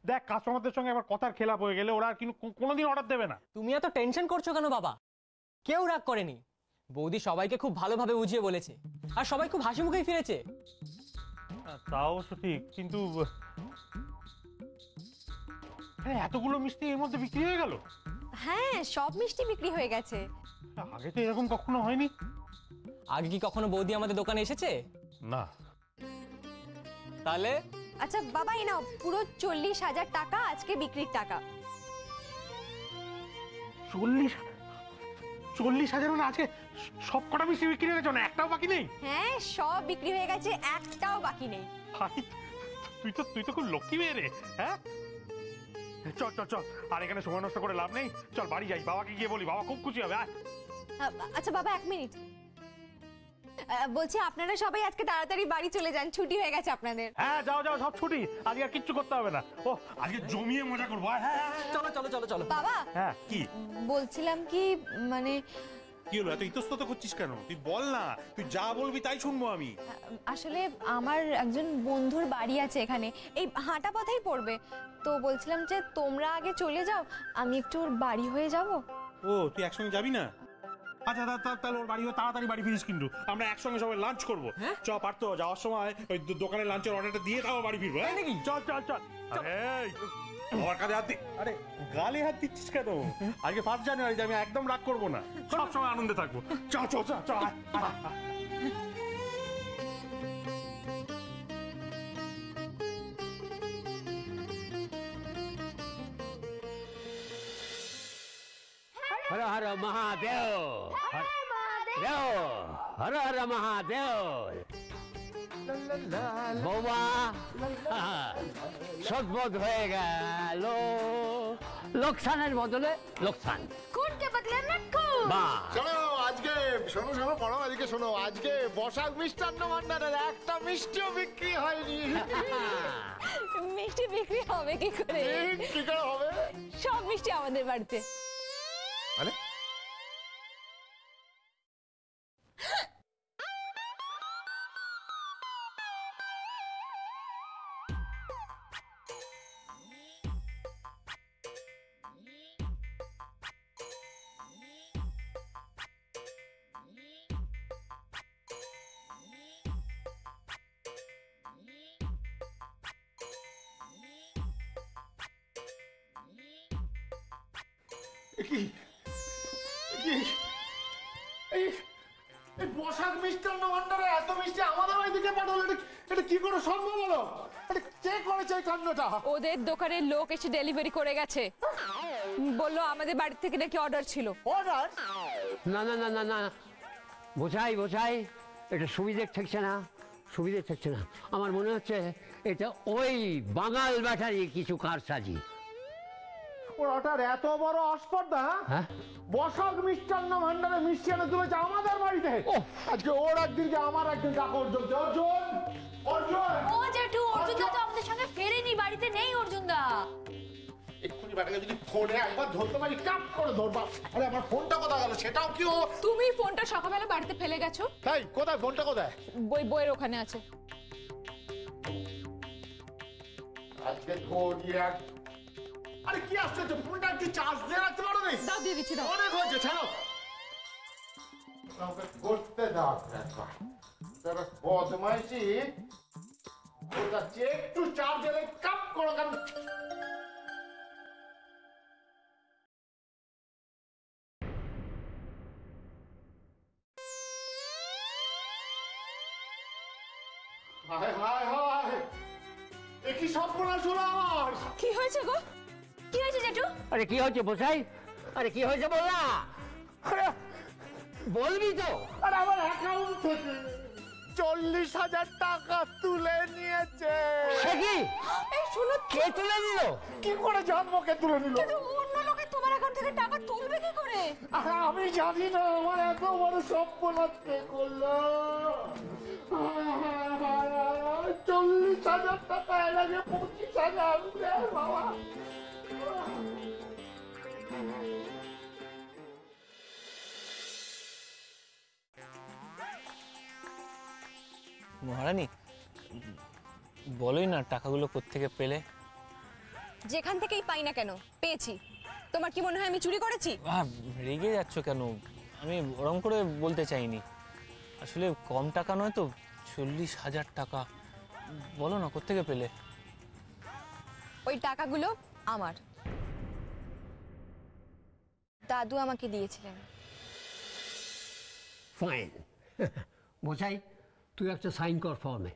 দেখ কাস্টমারদের সঙ্গে আবার কথার খেলাপ হয়ে গেলে ওরা কিন্তু কোনোদিন অর্ডার দেবে না। তুমি এত টেনশন করছো কেন বাবা? কেউ রাগ করেনি, বৌদি সবাইকে খুব ভালোভাবে বুঝিয়ে বলেছে, আর সবাই খুব হাসি মুখেই ফিরেছে। তাও অবশ্য ঠিক, কিন্তু হ্যাঁ এতগুলো মিষ্টি এর মধ্যে বিক্রি হয়ে গেল? হ্যাঁ সব মিষ্টি বিক্রি হয়ে গেছে। আগে তো এরকম কখনো হয়নি। আগে কি কখনো বৌদি আমাদের দোকানে এসেছে? না। তাহলে আচ্ছা বাবা এই নাও পুরো 40,000 টাকা আজকে বিক্রির টাকা। 40,000 মানে আজকে সব কটা মিষ্টি বিক্রি হয়ে গেছে না? একটাও বাকি নেই? হ্যাঁ সব বিক্রি হয়ে গেছে, একটাও বাকি নেই। ভাই তুই তো খুব লক্ষ্মী মেয়ে রে। হ্যাঁ চল চল চল, আর এখানে সময় নষ্ট করে লাভ নেই, চল বাড়ি যাই, বাবাকে গিয়ে বলি, বাবা খুব খুশি হবে। আচ্ছা বাবা এক মিনিট, বলছি আপনারা সবাই আজকে তাড়াতাড়ি বাড়ি চলে যান, ছুটি হয়ে গেছে আপনাদের। হ্যাঁ যাও যাও, সব ছুটি, আজকে আর কিচ্ছু করতে হবে না। ও আজকে জমিয়ে মজা করবো। হ্যাঁ চলো চলো চলো চলো। বাবা হ্যাঁ কি বলছিলাম কি মানে কি হলো, এত ইতস্তত করছিস কেন? তুই বল না, তুই যা বলবি তাই শুনবো আমি। আসলে আমার একজন বন্ধুর বাড়ি আছে এখানে, এই হাঁটা পথেই পড়বে, তো বলছিলাম যে তোমরা আগে চলে যাও, আমি একটু ওর বাড়ি হয়ে যাব। ও তুই একসঙ্গে যাবি না? আচ্ছা তাহলে ওর বাড়ি হয়ে তাড়াতাড়ি বাড়ি ফিরিস, কিন্তু আমরা একসঙ্গে সবাই লাঞ্চ করবো। চ পারতো যাওয়ার সময় ওই দোকানে লাঞ্চের অর্ডারটা দিয়ে তাও বাড়ি ফিরবো। হ্যাঁ নাকি? চল চল চল। আমার কাছে হাত দি, আরে গালে হাত দিচ্ছিস কেন? আজকে 1 জানুয়ারি, আমি একদম রাগ করবো না, সব সময় আনন্দে থাকবো। চল চল চল চল। হর হর মহাদেব, হর হর মহাদেব। বৌমা সদবোধ হয়ে গেল, লোকসানের বদলে লোকসান। কোনকে বদলে শোনো আজকে শোনো পড়ো, এদিকে শোনো, আজকে বসাক মিষ্টান্ন ভান্ডারের একটা মিষ্টিও বিক্রি হয়নি। মিষ্টি বিক্রি হবে কি করে? কি করে হবে? সব মিষ্টি আমাদের বাড়িতে। মানে এই বসাক মিষ্টান্ন ভান্ডারে এত মিষ্টি আমাদের ওইদিকে পাঠালো, এটা কি করে সম্ভব হলো? এটা কে করেছে এই কাণ্ডটা? ওদের দোকানের লোক এসে ডেলিভারি করে গেছে, বললো আমাদের বাড়ি থেকে নাকি অর্ডার ছিল। অর্ডার? না না না না না, বোঝাই বোঝাই, এটা সুবিধে ঠেকছে না, সুবিধে ঠেকছে না। আমার মনে হচ্ছে এটা ওই বাঙাল ব্যাটারি কিছু কারসাজি। ওটার এত বড় অস্পর্ধা? হ্যাঁ বসাক মিষ্টান্ন ভান্ডারে মিষ্টি এনে তুলেছে আমাদের বাড়িতে। আজকে ওর একদিনকে আমার একদিন টাকা অর্জুন অর্জুন অর্জুন। ও জেঠু, অর্জুন দা তো আমাদের সঙ্গে ফেরেনি, বাড়িতে নেই অর্জুন দা। এক্ষুনি ব্যাটাকে যদি ফোনে একবার ধরতে পারি, কাপ করে ধরবা। আরে আমার ফোনটা কোথায় গেল? সেটাও কি ও? তুমি ফোনটা সকালবেলা বাড়িতে ফেলে গেছো। তাই কোথায় ফোনটা কোথায়? বইয়ের ওখানে আছে। আজকে ধরি এক। আরে কি আশ্চর্য, ফোনটা একটু চার্জ দিয়ে রাখতে পারো নি? দাও দিয়ে দিচ্ছি, দাও। অনেক হয়েছে, ছাড়ো। আমাকে করতে দাও একবার। তারা বদমাইশি ওটা একটু চার্জ এলে কাপ করো কেন? হায় হায় হায়, একই সর্বনাশ হলো আমার। কি হয়েছে গো? কি হয়েছে জেঠু? আরে কি হয়েছে বোঝাই? আরে কি হয়েছে বল না, বলবি তো। আর আমার অ্যাকাউন্ট থেকে 40,000 টাকা তুলে নিয়েছে। সে কি? এই শুনো, কে তুলে নিল? কি করে জানবো কে তুলে নিল? কিন্তু অন্য লোকে তোমার অ্যাকাউন্ট থেকে টাকা তুলবে কি করে? আরে আমি জানি না, আমার এত বড় সর্বনাশ কে করলো। 40,000 টাকা এর আগে 25,000 বাবা। মহারানী বলোই না টাকাগুলো কোত্থেকে পেলে? যেখান থেকেই পাই না কেন পেয়েছি। তোমার কি মনে হয় আমি চুরি করেছি? রেগে যাচ্ছ কেন? আমি ওরম করে বলতে চাইনি। আসলে কম টাকা নয় তো, 40,000 টাকা। বলো না, কোত্থেকে পেলে? ওই টাকাগুলো আমার, দাদু আমাকে দিয়েছিলেন। ফাইন। বোঝাই, তুই একটা সাইন কর ফর্মে।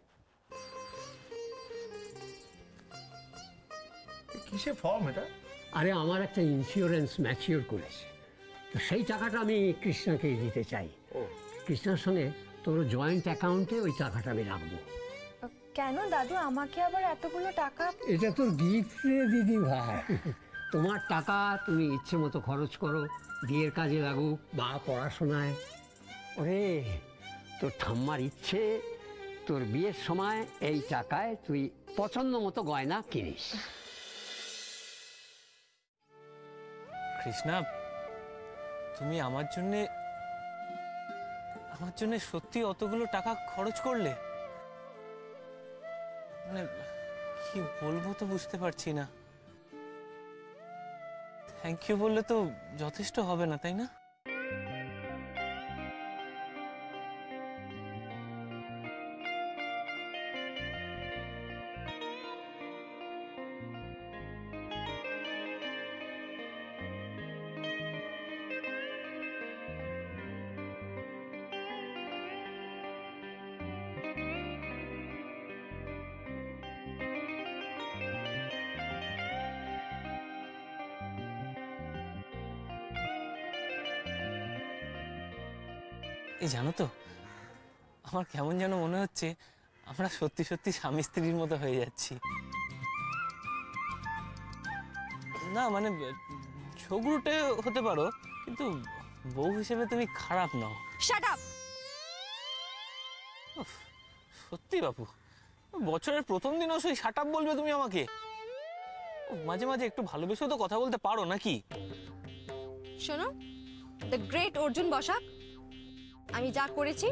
কিসে ফর্ম এটা? আরে আমার একটা ইন্স্যুরেন্স ম্যাচিওর করেছে, তো সেই টাকাটা আমি কৃষ্ণাকে দিতে চাই। কৃষ্ণার সঙ্গে তোর জয়েন্ট অ্যাকাউন্টে ওই টাকাটা আমি রাখবো। কেন দাদু, আমাকে আবার এতগুলো টাকা? এটা তোর গিফট রে দিদি ভাই। তোমার টাকা তুমি ইচ্ছে মতো খরচ করো, বিয়ের কাজে লাগুক বা পড়াশোনায়। ওরে, তোর ঠাম্মার ইচ্ছে তোর বিয়ের সময় এই টাকায় তুই পছন্দ মতো গয়না কিনিস। কৃষ্ণা, তুমি আমার জন্য সত্যি অতগুলো টাকা খরচ করলে? মানে কি বলবো তো বুঝতে পারছি না। থ্যাংক ইউ বললে তো যথেষ্ট হবে না, তাই না? এই জানো তো, আমার কেমন যেন মনে হচ্ছে আমরা সত্যি সত্যি স্বামী স্ত্রীর মতো হয়ে যাচ্ছি। না মানে ঝগড়ুটে হতে পারো, কিন্তু বউ হিসেবে তুমি খারাপ নও। Shut up! সত্যি বাপু, বছরের প্রথম দিনও সেই শাট আপ বলবে তুমি আমাকে? মাঝে মাঝে একটু ভালোবেসেও তো কথা বলতে পারো নাকি? শোনো, দ্য গ্রেট অর্জুন বসাক, আমি যা করেছি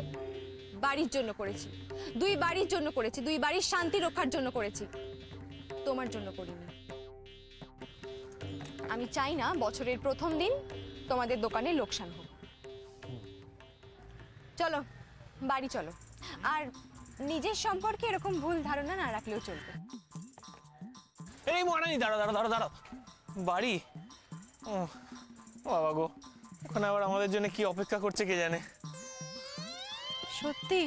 বাড়ির জন্য করেছি, দুই বাড়ির জন্য করেছি, দুই বাড়ির শান্তি রক্ষার জন্য করেছি, তোমার জন্য করিনি। আমি চাই না বছরের প্রথম দিন তোমাদের দোকানে লোকসান হোক। চলো বাড়ি চলো, আর নিজের সম্পর্কে এরকম ভুল ধারণা না রাখলেও চলবে। এই মহারানী, দাঁড়াও দাঁড়াও দাঁড়াও দাঁড়াও। বাড়ি? ও বাবা গো, ওখানে আবার আমাদের জন্য কি অপেক্ষা করছে কে জানে। সত্যি,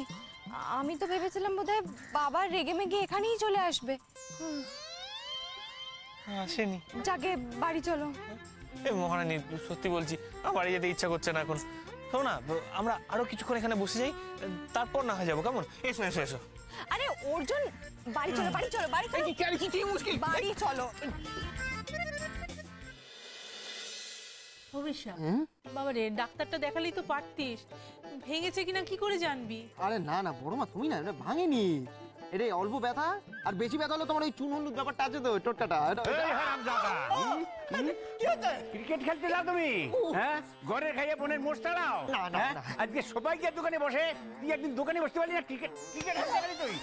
আমি তো ভেবেছিলাম বোধহয় বাবা রেগে মেগে এখানেই চলে আসবে। আসেনি। যাকে বাড়ি চলো। এই মহারানী, সত্যি বলছি আমার বাড়ি যেতে ইচ্ছা করছে না এখন। শোনো না, আমরা আরো কিছুক্ষণ এখানে বসে যাই, তারপর না হয়ে যাবো, কেমন? এসো এসো এসো। আরে অর্জুন, বাড়ি চলো বাড়ি চলো বাড়ি চলো বাড়ি চলো। ভবিষ্যৎ বাবা রে, ডাক্তারটা দেখালেই তো পারতিস। ভেঙেছে কিনা কি করে জানবি? আরে না না বড়মা, তুমি না, এটা ভাঙেনি। এটা অল্প ব্যথা, আর বেশি ব্যথা হলো তোমার ওই চুন হলুদ ব্যাপারটা আছে তো, টোটকাটা। ক্রিকেট খেলতে যাও তুমি? হ্যাঁ, ঘরে খাইয়ে বোনের মোষ তাড়াও? না, না, হ্যাঁ? না। আজকে সবাই গিয়ে দোকানে বসে, তুই একদিন দোকানে বসতে পারলি না? ক্রিকেট ক্রিকেট খেলতে পারলি তুই?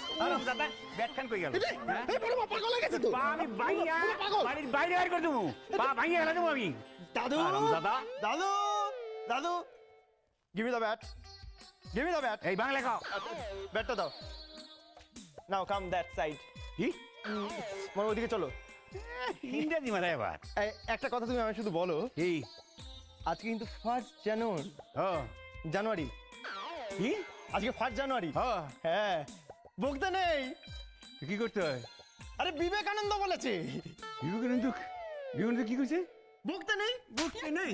দাদা ব্যাট খান কই গেল? হ্যাঁ? পাগল হয়ে গেছে তো। পা আমি ভাঙিয়া বাড়ির বাইরে বাইর করে দেবো, পা ভাঙিয়ে ফেলে দেবো আমি। দাদু, দাদা দাদু, দাদু, give me the bat, give me the bat. এই বাংলা খাও। ব্যাটটা দাও। নাও কাম দ্যাট সাইড। কি মানে ওদিকে চলো। ইংরেজি মাথায় এবার? এই, একটা কথা তুমি আমায় শুধু বলো, এই আজকে কিন্তু 1 জানুয়ারি। জানুয়ারি কি? আজকে 1 জানুয়ারি। হ্যাঁ, বকতে নেই। কি করতে হয়? আরে বিবেকানন্দ বলেছে। বিবেকানন্দ? বিবেকানন্দ কি করছে? বকতে নেই, বকতে নেই?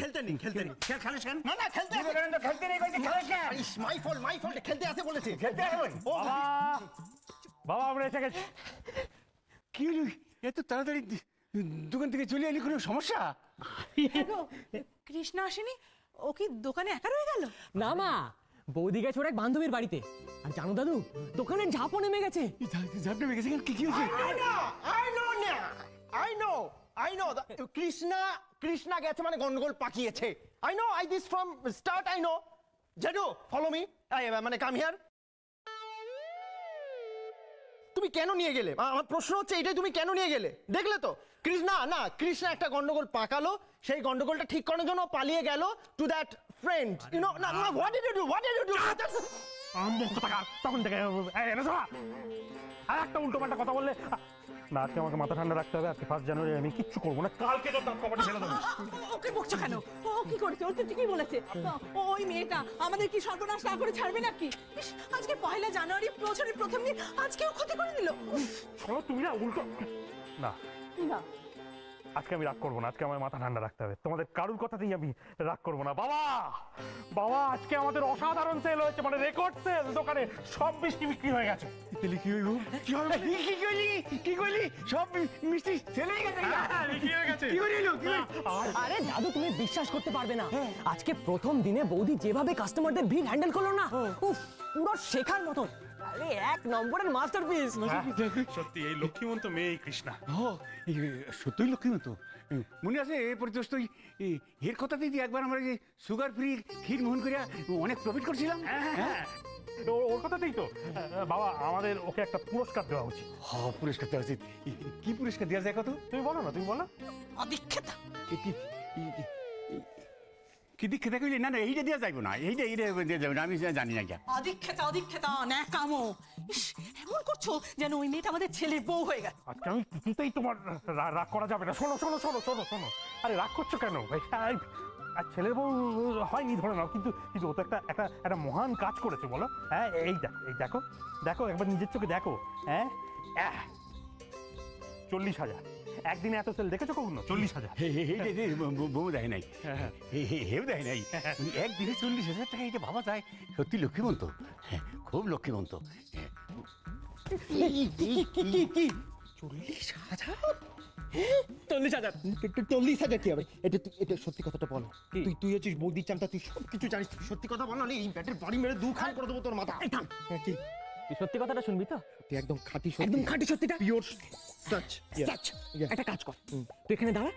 খেলতে নেই, খেলতে নেই। খেলে খেন? না না, খেলতে আছে। বিবেকানন্দ খেলতে নেই কইছে, খেলে খেন? মাই ফল্ট, খেলতে আছে বলেছে। খেলতে হবে? ও বাবা, বাবা আমরা এসে গেছি। কি হলো এত তাড়াতাড়ি দোকান থেকে চলে এলি? কোনো সমস্যা? কৃষ্ণা আসেনি? ও কি দোকানে একা রয়ে গেল? না মা, বৌদি গেছে ওর এক বান্ধবীর বাড়িতে। আর জানো দাদু, দোকানের ঝাপও নেমে গেছে। ঝাপটা গেছে কেন? কি হয়েছে? I know. কৃষ্ণা গেছে মানে গন্ডগোল পাকিয়েছে। I know. This from start. I know. Jadu, follow me. মানে come here. তুমি তুমি কেন নিয়ে গেলে? আমার প্রশ্ন হচ্ছে এটাই, তুমি কেন নিয়ে গেলে? দেখলে তো কৃষ্ণা, না কৃষ্ণা একটা গন্ডগোল পাকালো, সেই গন্ডগোলটা ঠিক করার জন্য পালিয়ে গেল to that friend, you know. না what did you do, what did you do? তখন থেকে আর একটা উল্টো পাল্টা কথা বললে না, আজকে আমাকে মাথা ঠান্ডা রাখতে হবে। আজকে 1 জানুয়ারি আমি কিচ্ছু করবো না, কালকে তো দাঁত কপাটে ফেলে দেবো। ওকে বকছো কেন? ও কি করেছে? ও তো ঠিকই বলেছে। ওই মেয়েটা আমাদের কি সর্বনাশ না করে ছাড়বে নাকি? ইস, আজকে 1 জানুয়ারি, বছরের প্রথম দিন, আজকেও ক্ষতি করে দিল। শোনো, তুমি না উল্টো না, না আজকে আমি রাগ করবো না। আজকে আমার মাথা ঠান্ডা রাখতে হবে। তোমাদের কারুর কথাতেই আমি রাগ করবো না। বাবা বাবা, আজকে আমাদের অসাধারণ সেল হয়েছে, মানে রেকর্ড সেল। দোকানে সব মিষ্টি বিক্রি হয়ে গেছে। তাহলে কি হইব? কি হবে? কি করলি? সব মিষ্টি ছেলে গেছে। বিক্রি হয়ে গেছে। কি করিল? কি হইল? আরে দাদু, তুমি বিশ্বাস করতে পারবে না, আজকে প্রথম দিনে বৌদি যেভাবে কাস্টমারদের ভিড় হ্যান্ডেল করলো না, উফ, পুরো শেখার মতন। আরে 1 নম্বরের মাস্টারপিস। সত্যি এই লক্ষ্মীমন্ত মেয়ে কৃষ্ণা। সত্যই লক্ষ্মীমন্ত। মনে আছে এরপর দোস্ত এর কথাতেই যে একবার আমরা যে সুগার ফ্রি ক্ষীর মোহন করিয়া অনেক প্রফিট করছিলাম। হ্যাঁ, ওর কথাতেই তো। বাবা, আমাদের ওকে একটা পুরস্কার দেওয়া উচিত। পুরস্কার দেওয়া উচিত। কি পুরস্কার দেওয়া যায় কত? তুমি বলো না, তুমি বলো। অদীক্ষেতা। কি দিকে দেখলি? না না, এইটা দেওয়া যাইব না, এইটা দেওয়া যাবে না, আমি জানি না। অদীক্ষেতা ন্যাকামো। ইস, এমন করছো যেন ওই মেয়েটা আমাদের ছেলের বউ হয়ে গেছে। আজকে আমি কিছুতেই তোমার রাগ করা যাবে না। শোনো শোনো শোনো শোনো শোনো, আরে রাগ করছো কেন ভাই? আর ছেলের বউ হয়নি ধরে নাও, কিন্তু কিন্তু ও তো একটা মহান কাজ করেছে, বলো। হ্যাঁ, এই দেখো দেখো, একবার নিজের চোখে দেখো। হ্যাঁ, 40,000 একদিনে এত সেল দেখেছো কখনো? 40,000। বউ দেয় নাই, হেউ দেয় নাই। একদিনে 40,000 টাকা, এটা ভাবা যায়? সত্যি লক্ষ্মীমন্ত, খুব লক্ষ্মীমন্ত। 40,000 কি হবে? এটা সত্যি কথাটা বল। তুই হচ্ছিস বৌদির চামটা, তুই সব কিছু জানিস। তুই সত্যি কথা বল, নাহলে এই ব্যাটের বাড়ি মেরে 2 খান করে দেবো তোর মাথা। কি তুই সত্যি কথাটা শুনবি তো? তুই একদম খাঁটি সত্যি, একদম খাঁটি সত্যিটা। Pure such. সাচ। একটা কাজ কর, তুই এখানে দাঁড়া,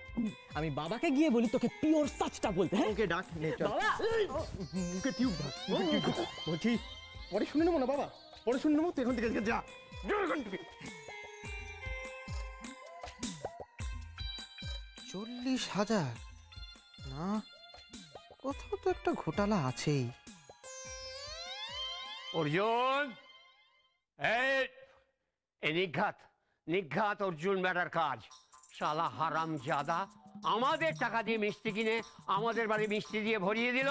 আমি বাবাকে গিয়ে বলি তোকে পিওর সাচটা বলতে। হ্যাঁ, ওকে ডাক নে। বাবা, মুখে টিউব ঢাক, বলছি পরে শুনে নেবো না বাবা, পরে শুনে নেবো। তুই এখন থেকে যা, এখান থেকে। 40,000 না, কোথাও তো একটা ঘোটালা আছেই। অর্জুন, এই নিঘাত অর্জুন ম্যাটার কাজ। শালা হারাম জাদা আমাদের টাকা দিয়ে মিষ্টি কিনে আমাদের বাড়ি মিষ্টি দিয়ে ভরিয়ে দিল।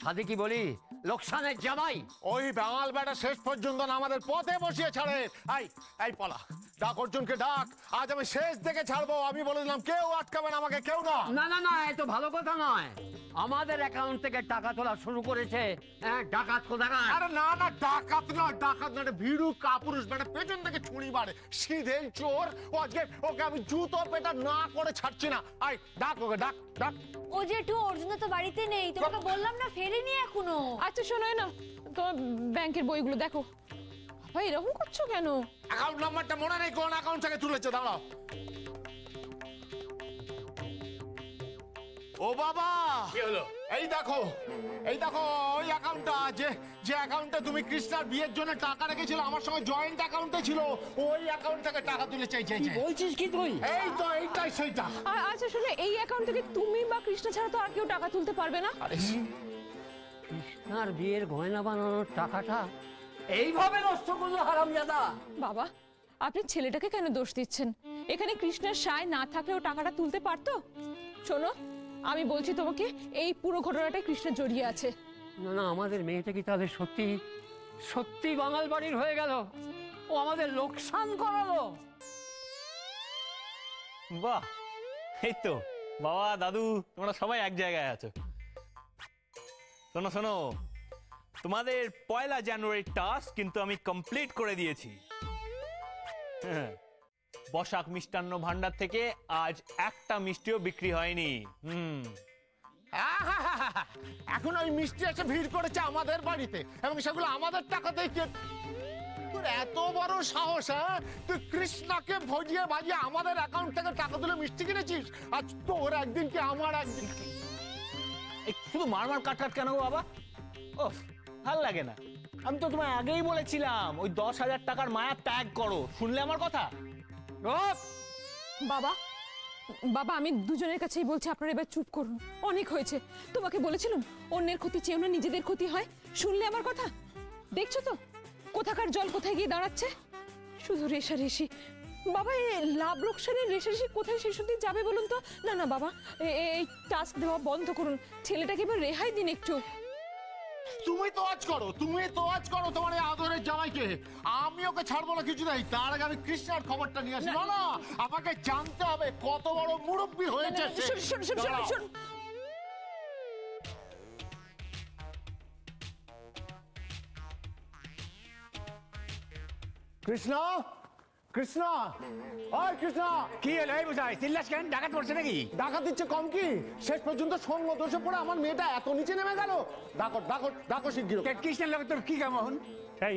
সাথে কি বলি, লোকসানের জামাই। ওই বাঙাল বেটা শেষ পর্যন্ত না আমাদের পথে বসিয়ে ছাড়ে। এই পলা, ডাক অর্জুনকে ডাক, আজ আমি শেষ দেখে ছাড়বো। আমি বলে দিলাম, কেউ আটকাবে না আমাকে, কেউ না। না না না, এ তো ভালো কথা নয়। আমাদের অ্যাকাউন্ট থেকে টাকা তোলা শুরু করেছে ডাকাত কোথাকার। আরে না না, ডাকাত না, ভীরু কাপুরুষ বেটা, পেছন থেকে ছুরি মারে, সিধে চোর। ওকে আমি জুতো পেটা না করে ছাড়ছি না। ডাক ওকে, ডাক ডাক। ও জেঠু, অর্জুন তো বাড়িতে নেই, তোমাকে বললাম না ফেরেনি এখনো। আচ্ছা শোনো না, তোমার ব্যাংকের বইগুলো দেখো। ভাই এরকম করছো কেন? অ্যাকাউন্ট নাম্বারটা মনে নেই কোন অ্যাকাউন্ট থেকে তুলেছে, দাঁড়াও। ও বাবা, কি হলো? এই দেখো ওই অ্যাকাউন্টটা, যে অ্যাকাউন্টে তুমি কৃষ্ণার বিয়ের জন্য টাকা রেখেছিল, আমার সঙ্গে জয়েন্ট অ্যাকাউন্টে ছিল, ওই অ্যাকাউন্ট থেকে টাকা তুলে চাইছে। বলছিস কি তুই? এই তো, এইটাই সেইটা। আচ্ছা শোনো, এই অ্যাকাউন্ট থেকে তুমি বা কৃষ্ণ ছাড়া তো আর কেউ টাকা তুলতে পারবে না। কৃষ্ণার বিয়ের গয়না বানানোর টাকাটা এইভাবে নষ্ট করলো হারামজাদা। বাবা, আপনি ছেলেটাকে কেন দোষ দিচ্ছেন? এখানে কৃষ্ণের সায় না থাকলেও টাকাটা তুলতে পারতো। শোনো, আমি বলছি তোমাকে, এই পুরো ঘটনাটাই কৃষ্ণের জড়িয়ে আছে। না না, আমাদের মেয়েটা কি তাহলে সত্যি সত্যি বাঙাল বাড়ির হয়ে গেল? ও আমাদের লোকসান করালো। বাহ, এই তো বাবা দাদু, তোমরা সবাই এক জায়গায় আছো। শোনো শোনো, তোমাদের 1 জানুয়ারির টাস্ক কিন্তু আমি কমপ্লিট করে দিয়েছি। হ্যাঁ, বসাক মিষ্টান্ন ভান্ডার থেকে আজ একটা মিষ্টিও বিক্রি হয়নি। এখন ওই মিষ্টি এসে ভিড় করেছে আমাদের বাড়িতে, এবং সেগুলো আমাদের টাকাতেই। তোর এত বড় সাহস, হ্যাঁ? তুই কৃষ্ণাকে ভজিয়ে বাজিয়ে আমাদের অ্যাকাউন্ট থেকে টাকা তুলে মিষ্টি কিনেছিস। আজ তোর একদিন কি আমার একদিন। শুধু মারমার কাট কেন গো বাবা? ও ভাল লাগে না। আমি তো তোমায় আগেই বলেছিলাম ওই 10,000 টাকার মায়া ত্যাগ করো, শুনলে আমার কথা? বাবা বাবা আমি দুজনের কাছেই বলছি, আপনারা এবার চুপ করুন, অনেক হয়েছে। তোমাকে বলেছিলাম অন্যের ক্ষতি চেয়েও না, নিজেদের ক্ষতি হয়। শুনলে আমার কথা? দেখছো তো কোথাকার জল কোথায় গিয়ে দাঁড়াচ্ছে, শুধু রেষারেষি। বাবা এই লাভ লোকসানের রেষারেষি কোথায় শেষ অবধি যাবে বলুন তো? না না বাবা, এই টাস্ক দেওয়া বন্ধ করুন, ছেলেটাকে এবার রেহাই দিন একটু। তুমি তো আজ করো, তোমার এই আদরের জামাইকে। আমি ওকে ছাড়বো না কিছু নাই, তার আগে আমি কৃষ্ণার খবরটা নিয়ে আসি। না না, আমাকে জানতে হবে কত বড় মুরব্বী হয়েছে সে। দাঁড়াও। কৃষ্ণা, কৃষ্ণা, ওই কৃষ্ণা। কি হলো এই বুঝাই চিল্লাস কেন? ডাকাত পড়ছে নাকি? ডাকাত দিচ্ছে কম কি? শেষ পর্যন্ত সঙ্গ দোষে পড়ে আমার মেয়েটা এত নিচে নেমে গেল। ডাকো ডাকো ডাকো শিগগির। কৃষ্ণের লোক তোর কি কাম এখন?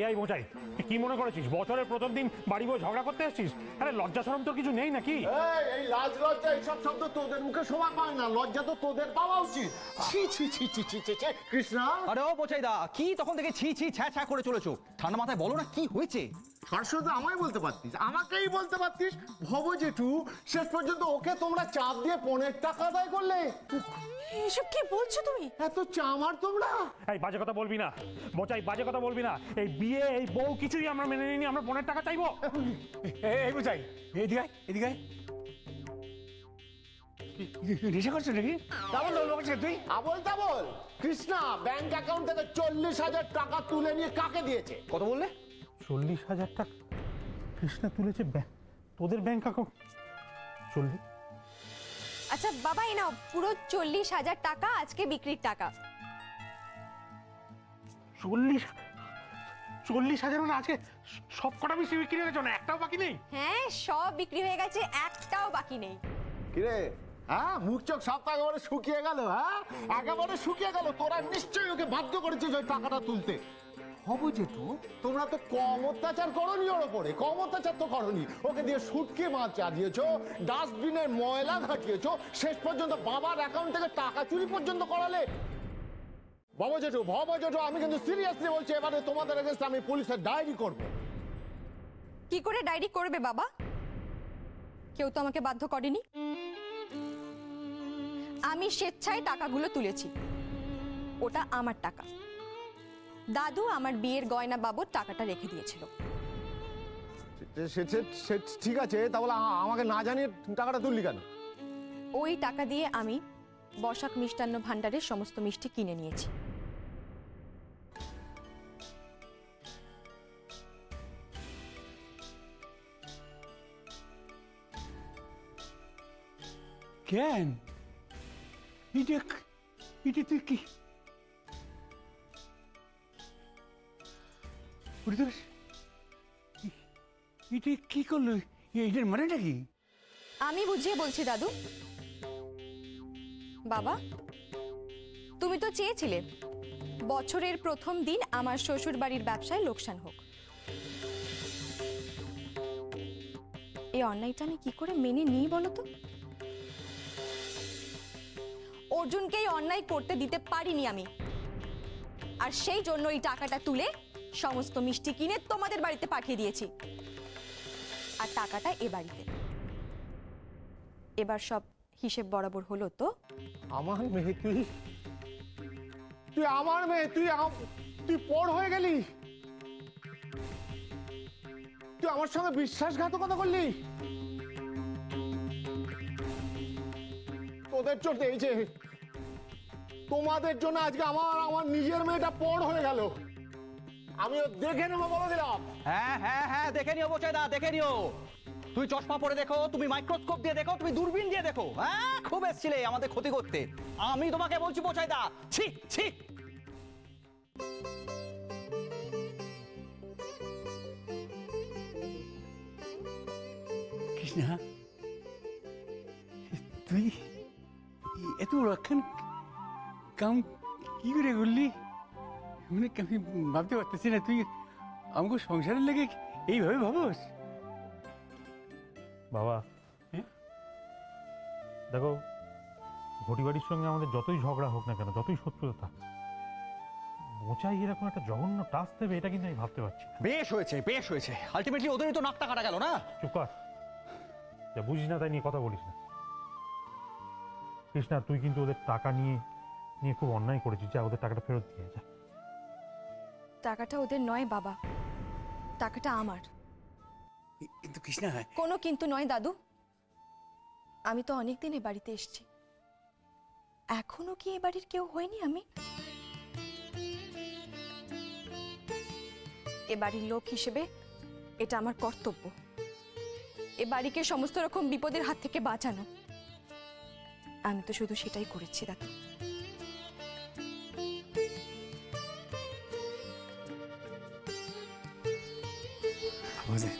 এই মোচাই, কি মনে করেছিস বছরের প্রথম দিন বাড়ি বই ঝগড়া করতে এসেছিস? আরে লজ্জা শরম তোর কিছু নেই নাকি? এই লাজ লজ্জা এইসব শব্দ তোদের মুখে শোভা পায় না, লজ্জা তো তোদের পাওয়া উচিত। ছি ছি ছি ছি ছি ছি ছি। কৃষ্ণা, আরে ও বোচাইদা, কি তখন থেকে ছি ছি ছ্যা ছ্যা করে চলেছো? ঠান্ডা মাথায় বলো না কি হয়েছে? হর্ষদা আমায় বলতে পারতিস, আমাকেই বলতে পারতিস। ভব জেঠু, শেষ পর্যন্ত ওকে তোমরা চাপ দিয়ে 15 টাকা আদায় করলে। এসব কি বলছো তুমি? এত চামার তোমরা। এই বাজে কথা বলবি না মোচাই, বাজে কথা বলবি না। এই বিয়ে এই বউ কিছুই আমরা মেনে নিইনি, আমরা 15 টাকা চাইবো। এই বুঝাই এদিকে আয়, এদিকে আয়। নেশা করছো নাকি? কেমন লোক করছিস তুই? আবল তাবল। কৃষ্ণা ব্যাংক অ্যাকাউন্ট থেকে 40,000 টাকা তুলে নিয়ে কাকে দিয়েছে? কত বললে? 40,000 টাকা কৃষ্ণা তুলেছে তোদের ব্যাংক অ্যাকাউন্ট? 40? আচ্ছা বাবা, এই নাও পুরো 40,000 টাকা আজকে বিক্রির টাকা। 40,000 মানে আজকে সব কটা মিষ্টি বিক্রি হয়ে গেছে না? একটাও বাকি নেই? হ্যাঁ সব বিক্রি হয়ে গেছে, একটাও বাকি নেই। কিরে, হ্যাঁ মুখ চোখ সব তো একেবারে শুকিয়ে গেল। হ্যাঁ একেবারে শুকিয়ে গেল। তোরা নিশ্চয়ই ওকে বাধ্য করেছিস ওই টাকাটা তুলতে। হব জেঠু, তোমরা তো কম অত্যাচার করনি ওর ওপরে, কম অত্যাচার তো করনি। ওকে দিয়ে শুটকি মাছ চালিয়েছো, ডাস্টবিনের ময়লা ঘাটিয়েছো, শেষ পর্যন্ত বাবার অ্যাকাউন্ট থেকে টাকা চুরি পর্যন্ত করালে। ভব জেঠু, আমি কিন্তু সিরিয়াসলি বলছি, এবারে তোমাদের এগেন্স্ট আমি পুলিশের ডায়েরি করব। কি করে ডায়েরি করবে বাবা? কেউ তো আমাকে বাধ্য করেনি, আমি স্বেচ্ছায় টাকাগুলো তুলেছি। ওটা আমার টাকা। দাদু আমার বিয়ের গয়না বাবদ টাকাটা রেখে দিয়েছিল। ঠিক আছে, তাহলে আমাকে না জানিয়ে টাকাটা তুললি কেন? ওই টাকা দিয়ে আমি বসাক মিষ্টান্ন ভাণ্ডারের সমস্ত মিষ্টি কিনে নিয়েছি। কেন? এটা তুই কি এটা কি করলো? এটার মানেটা কি? আমি বুঝিয়ে বলছি দাদু। বাবা, তুমি তো চেয়েছিলে বছরের প্রথম দিন আমার শ্বশুর বাড়ির ব্যবসায় লোকসান হোক। এই অন্যায়টা আমি কি করে মেনে নিই বলো তো? অর্জুনকে এই অন্যায় করতে দিতে পারিনি আমি, আর সেই জন্য এই টাকাটা তুলে সমস্ত মিষ্টি কিনে তোমাদের বাড়িতে পাঠিয়ে দিয়েছি। আর টাকাটা এ বাড়িতে। এবার সব হিসেব বরাবর হলো তো? আমার মেয়ে, তুই আমার মেয়ে, তুই পর হয়ে গেলি। তুই আমার সঙ্গে বিশ্বাসঘাতকতা করলি। তোদের জন্য এই যে, তোমাদের জন্য আজকে আমার নিজের মেয়েটা পর হয়ে গেল। আমিও দেখে নেবো, বলে দিলাম। হ্যাঁ হ্যাঁ হ্যাঁ, দেখে নিও বোচাইদা, দেখে নিও। তুই চশমা পরে দেখো, তুমি মাইক্রোস্কোপ দিয়ে দেখো, তুমি দূরবীন দিয়ে দেখো। হ্যাঁ খুব এসছিলে আমাদের ক্ষতি করতে। আমি তোমাকে বলছি বোচাইদা, ছি ছি। কৃষ্ণা, তুই এত রক্ষণ কাম কি করে করলি? মানে আমি ভাবতে পারতেছি না, তুই আমাকে সংসারের লেগে এইভাবে ভাবস? বাবা, দেখো ঘটি বাড়ির সঙ্গে আমাদের যতই ঝগড়া হোক না কেন, যতই শত্রুতা থাক, মোচাই এরকম একটা জঘন্য টাস্ক দেবে এটা কিন্তু আমি ভাবতে পারছি না। বেশ হয়েছে আলটিমেটলি ওদেরই তো নাকটা কাটা গেল না। চুপ কর, যা বুঝিস না তাই নিয়ে কথা বলিস না। কৃষ্ণা, তুই কিন্তু ওদের টাকা নিয়ে খুব অন্যায় করেছিস। যা, ওদের টাকাটা ফেরত দিয়ে যা। টাকাটা ওদের নয় বাবা, টাকাটা আমার। কিন্তু কৃষ্ণা, কোনো কিন্তু নয় দাদু। আমি তো অনেকদিন এ বাড়িতে এসেছি, এখনো কি এ বাড়ির কেউ হয়নি আমি? এ বাড়ির লোক হিসেবে এটা আমার কর্তব্য, এ বাড়িকে সমস্ত রকম বিপদের হাত থেকে বাঁচানো। আমি তো শুধু সেটাই করেছি দাদু। আমাদের